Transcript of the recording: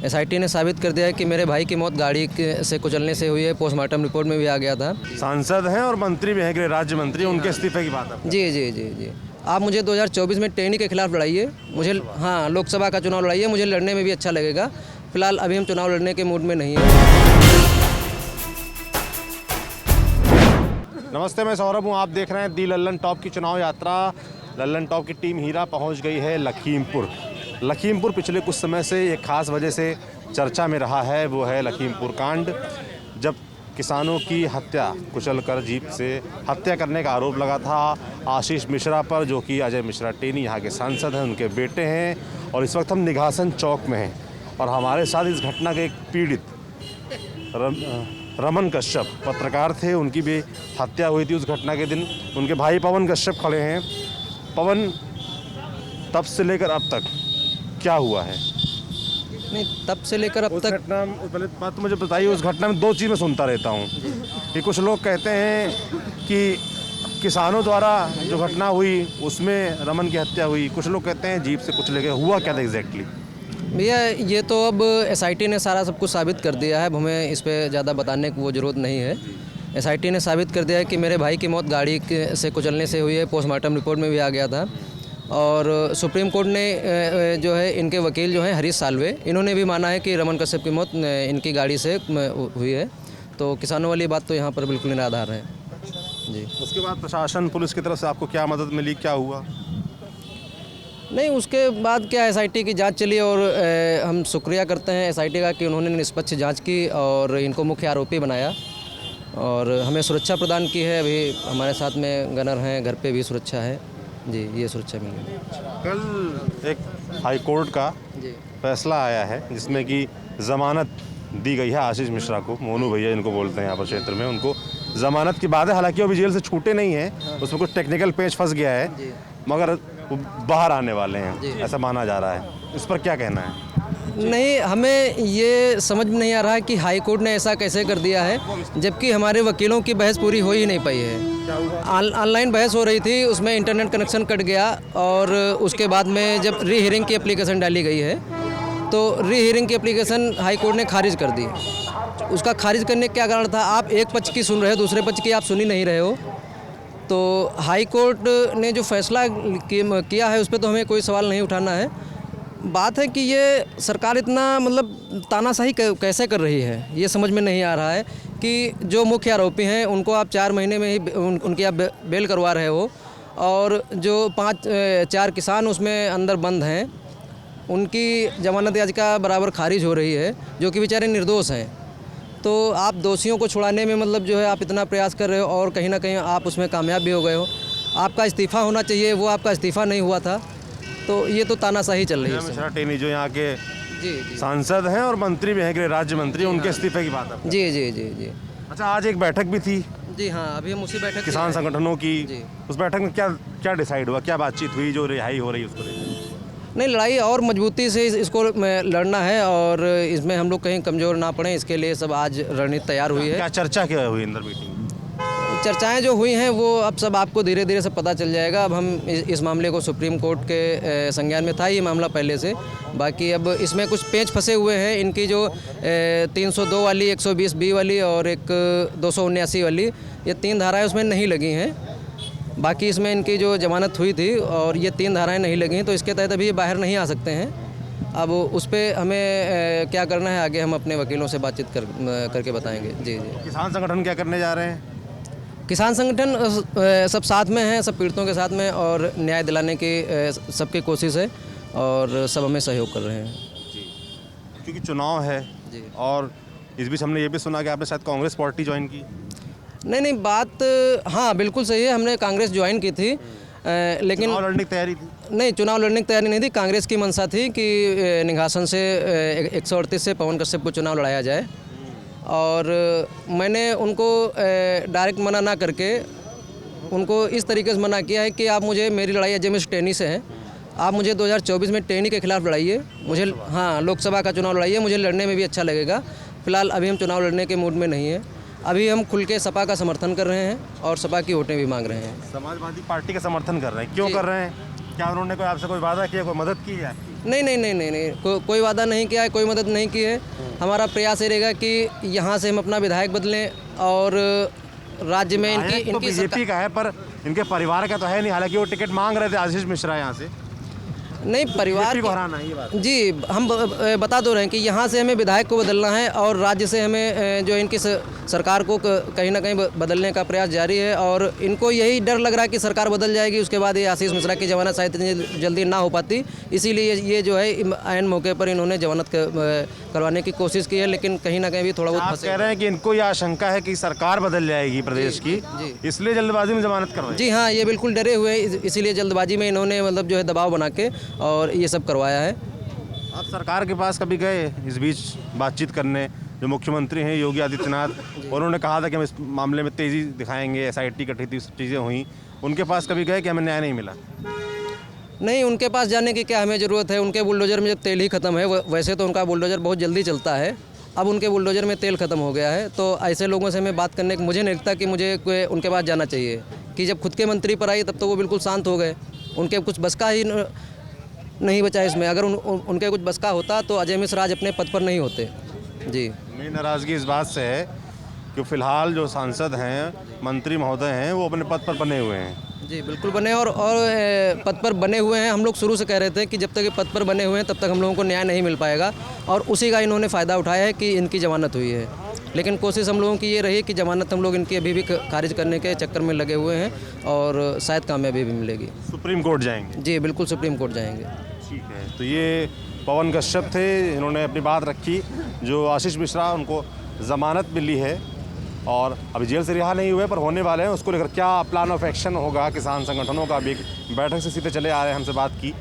SIT ने साबित कर दिया है कि मेरे भाई की मौत गाड़ी से कुचलने से हुई है। पोस्टमार्टम रिपोर्ट में भी आ गया था। सांसद हैं और मंत्री भी हैं, गृह राज्य मंत्री, उनके इस्तीफे की बात है। जी जी जी जी। आप मुझे 2024 में टेनी के खिलाफ लड़ाइए, मुझे हाँ लोकसभा का चुनाव लड़ाइए, मुझे लड़ने में भी अच्छा लगेगा। फिलहाल अभी हम चुनाव लड़ने के मूड में नहीं हैं। नमस्ते, मैं सौरभ हूँ। आप देख रहे हैं दी लल्लन टॉप की चुनाव यात्रा। लल्लन टॉप की टीम हीरा पहुँच गई है लखीमपुर। लखीमपुर पिछले कुछ समय से एक खास वजह से चर्चा में रहा है, वो है लखीमपुर कांड, जब किसानों की हत्या कुचलकर जीप से हत्या करने का आरोप लगा था आशीष मिश्रा पर, जो कि अजय मिश्रा टेनी यहाँ के सांसद हैं, उनके बेटे हैं। और इस वक्त हम निघासन चौक में हैं और हमारे साथ इस घटना के एक पीड़ित रमन कश्यप पत्रकार थे, उनकी भी हत्या हुई थी उस घटना के दिन। उनके भाई पवन कश्यप खड़े हैं। पवन, तब से लेकर अब तक क्या हुआ है? नहीं, तब से लेकर अब तक घटना, पहले बात तो मुझे बताइए। उस घटना में दो चीज़ मैं सुनता रहता हूँ कि कुछ लोग कहते हैं कि किसानों द्वारा जो घटना हुई उसमें रमन की हत्या हुई, कुछ लोग कहते हैं जीप से कुछ लेके। हुआ क्या था एग्जैक्टली? भैया, ये तो अब एसआईटी ने सारा सब कुछ साबित कर दिया है। अब हमें इस पर ज़्यादा बताने की वो ज़रूरत नहीं है। एसआईटी ने साबित कर दिया है कि मेरे भाई की मौत गाड़ी से कुचलने से हुई है। पोस्टमार्टम रिपोर्ट में भी आ गया था। और सुप्रीम कोर्ट ने जो है, इनके वकील जो हैं हरीश साल्वे, इन्होंने भी माना है कि रमन कश्यप की मौत इनकी गाड़ी से हुई है। तो किसानों वाली बात तो यहाँ पर बिल्कुल निराधार है जी। उसके बाद प्रशासन, पुलिस की तरफ से आपको क्या मदद मिली, क्या हुआ? नहीं, उसके बाद क्या, एसआईटी की जांच चली और हम शुक्रिया करते हैं एसआईटी का कि उन्होंने निष्पक्ष जांच की और इनको मुख्य आरोपी बनाया और हमें सुरक्षा प्रदान की है। अभी हमारे साथ में गनर हैं, घर पे भी सुरक्षा है जी। ये सुरक्षा मिली। कल एक हाई कोर्ट का फैसला आया है जिसमें कि ज़मानत दी गई है आशीष मिश्रा को। मोनू भैया इनको बोलते हैं यहाँ पर क्षेत्र में। उनको ज़मानत की बात है, हालांकि वो भी जेल से छूटे नहीं हैं, उसमें कुछ टेक्निकल पेच फंस गया है, मगर वो बाहर आने वाले हैं, ऐसा माना जा रहा है। इस पर क्या कहना है? नहीं, हमें ये समझ में नहीं आ रहा है कि हाई कोर्ट ने ऐसा कैसे कर दिया है, जबकि हमारे वकीलों की बहस पूरी हो ही नहीं पाई है। ऑनलाइन बहस हो रही थी, उसमें इंटरनेट कनेक्शन कट गया और उसके बाद में जब री हियरिंग की एप्लीकेशन डाली गई है तो री हियरिंग की एप्लीकेशन हाई कोर्ट ने खारिज कर दी। उसका खारिज करने का क्या कारण था? आप एक पक्ष की सुन रहे हो, दूसरे पक्ष की आप सुन ही नहीं रहे हो। तो हाई कोर्ट ने जो फैसला किया है उस पर तो हमें कोई सवाल नहीं उठाना है। बात है कि ये सरकार इतना मतलब तानाशाही कैसे कर रही है, ये समझ में नहीं आ रहा है कि जो मुख्य आरोपी हैं उनको आप 4 महीने में ही उनकी आप बेल करवा रहे हो और जो 4 किसान उसमें अंदर बंद हैं उनकी जमानत याचिका बराबर खारिज हो रही है, जो कि बेचारे निर्दोष हैं। तो आप दोषियों को छुड़ाने में मतलब जो है आप इतना प्रयास कर रहे हो और कहीं ना कहीं आप उसमें कामयाब भी हो गए हो। आपका इस्तीफ़ा होना चाहिए, वो आपका इस्तीफ़ा नहीं हुआ था। तो ये तो तानाशाही चल रही है। मिश्रा टेनी जो यहाँ के सांसद हैं और मंत्री भी हैं, गृह राज्य मंत्री, उनके इस्तीफे की बात है। जी जी जी जी। अच्छा, आज एक बैठक भी थी। जी हाँ, अभी हम उसी बैठक किसान संगठनों की। उस बैठक में क्या क्या डिसाइड हुआ, क्या बातचीत हुई जो रिहाई हो रही है उसको लेकर? नहीं, लड़ाई और मजबूती से इसको लड़ना है और इसमें हम लोग कहीं कमज़ोर ना पड़ें, इसके लिए सब आज रणनीति तैयार हुई है। क्या चर्चा क्या हुई अंदर मीटिंग? चर्चाएं जो हुई हैं वो अब सब आपको धीरे धीरे सब पता चल जाएगा। अब हम इस मामले को सुप्रीम कोर्ट के संज्ञान में था ये मामला पहले से। बाकी अब इसमें कुछ पेच फंसे हुए हैं। इनकी जो 302 वाली, 120B वाली और एक 279 वाली, ये 3 धाराएं उसमें नहीं लगी हैं। बाकी इसमें इनकी जो जमानत हुई थी और ये 3 धाराएं नहीं लगी हैं, तो इसके तहत अभी ये बाहर नहीं आ सकते हैं। अब उस पर हमें क्या करना है आगे हम अपने वकीलों से बातचीत करके बताएंगे। जी जी। किसान संगठन क्या करने जा रहे हैं? किसान संगठन सब साथ में हैं, सब पीड़ितों के साथ में और न्याय दिलाने की सबकी कोशिश है और सब हमें सहयोग कर रहे हैं जी। क्योंकि चुनाव है जी। और इस बीच हमने ये भी सुना कि आपने शायद कांग्रेस पार्टी ज्वाइन की। नहीं, बात हाँ बिल्कुल सही है, हमने कांग्रेस ज्वाइन की थी, लेकिन चुनाव लड़ने की तैयारी थी? नहीं, चुनाव लड़ने की तैयारी नहीं थी। कांग्रेस की मंशा थी कि निघासन से 138 से पवन कश्यप को चुनाव लड़ाया जाए और मैंने उनको डायरेक्ट मना ना करके उनको इस तरीके से मना किया है कि आप मुझे, मेरी लड़ाई अजय मिश्रा टेनी से है, आप मुझे 2024 में टेनी के खिलाफ लड़ाइए, मुझे हाँ लोकसभा का चुनाव लड़ाइए, मुझे लड़ने में भी अच्छा लगेगा। फिलहाल अभी हम चुनाव लड़ने के मूड में नहीं है। अभी हम खुल के सपा का समर्थन कर रहे हैं और सपा की वोटें भी मांग रहे हैं। समाजवादी पार्टी का समर्थन कर रहे हैं, क्यों कर रहे हैं? क्या उन्होंने कोई आपसे कोई वादा किया, कोई मदद की है? नहीं नहीं नहीं नहीं नहीं कोई वादा नहीं किया है, कोई मदद नहीं की है। हमारा प्रयास ये रहेगा कि यहाँ से हम अपना विधायक बदलें और राज्य में तो बीजेपी का है पर इनके परिवार का तो है नहीं, हालांकि वो टिकट मांग रहे थे आशीष मिश्रा यहाँ से। नहीं परिवार बीजेपी को हराना है ये बात। जी हम बता दो रहे हैं कि यहाँ से हमें विधायक को बदलना है और राज्य से हमें जो इनकी सरकार को कहीं ना कहीं बदलने का प्रयास जारी है। और इनको यही डर लग रहा है कि सरकार बदल जाएगी, उसके बाद ये आशीष मिश्रा की जमानत शायद इतनी जल्दी ना हो पाती, इसीलिए ये जो है ऐन मौके पर इन्होंने जमानत करवाने की कोशिश की है, लेकिन कहीं ना कहीं भी थोड़ा बहुत आप कह रहे हैं कि इनको ये आशंका है कि सरकार बदल जाएगी प्रदेश की, इसलिए जल्दबाजी में जमानत करवाई? जी हाँ, ये बिल्कुल डरे हुए हैं, इसीलिए जल्दबाजी में इन्होंने मतलब जो है दबाव बना के और ये सब करवाया है। आप सरकार के पास कभी गए इस बीच बातचीत करने? जो मुख्यमंत्री हैं योगी आदित्यनाथ, उन्होंने कहा था कि हम इस मामले में तेज़ी दिखाएंगे, SIT गठित चीज़ें हुई, उनके पास कभी गए कि हमें न्याय नहीं मिला? नहीं, उनके पास जाने की क्या हमें ज़रूरत है, उनके बुलडोज़र में जब तेल ही ख़त्म है, वैसे तो उनका बुलडोज़र बहुत जल्दी चलता है, अब उनके बुलडोज़र में तेल ख़त्म हो गया है, तो ऐसे लोगों से हमें बात करने की मुझे नहीं लगता कि मुझे उनके पास जाना चाहिए। कि जब खुद के मंत्री पर आई तब तो वो बिल्कुल शांत हो गए, उनके कुछ बस का ही नहीं बचा इसमें। अगर उनके कुछ बस का होता तो अजय मिश्रा आज अपने पद पर नहीं होते। जी मेरी नाराज़गी इस बात से है कि फ़िलहाल जो सांसद हैं, मंत्री महोदय हैं, वो अपने पद पर बने हुए हैं। जी बिल्कुल बने और पद पर बने हुए हैं। हम लोग शुरू से कह रहे थे कि जब तक ये पद पर बने हुए हैं तब तक हम लोगों को न्याय नहीं मिल पाएगा, और उसी का इन्होंने फ़ायदा उठाया है कि इनकी जमानत हुई है। लेकिन कोशिश हम लोगों की ये रही कि जमानत हम लोग इनकी अभी भी खारिज करने के चक्कर में लगे हुए हैं और शायद कामयाबी भी मिलेगी। सुप्रीम कोर्ट जाएंगे? जी बिल्कुल सुप्रीम कोर्ट जाएंगे। ठीक है, तो ये पवन कश्यप थे, इन्होंने अपनी बात रखी। जो आशीष मिश्रा, उनको ज़मानत मिली है और अभी जेल से रिहा नहीं हुए पर होने वाले हैं, उसको लेकर क्या प्लान ऑफ एक्शन होगा किसान संगठनों का भी एक बैठक से सीधे चले आ रहे हैं, हमसे बात की।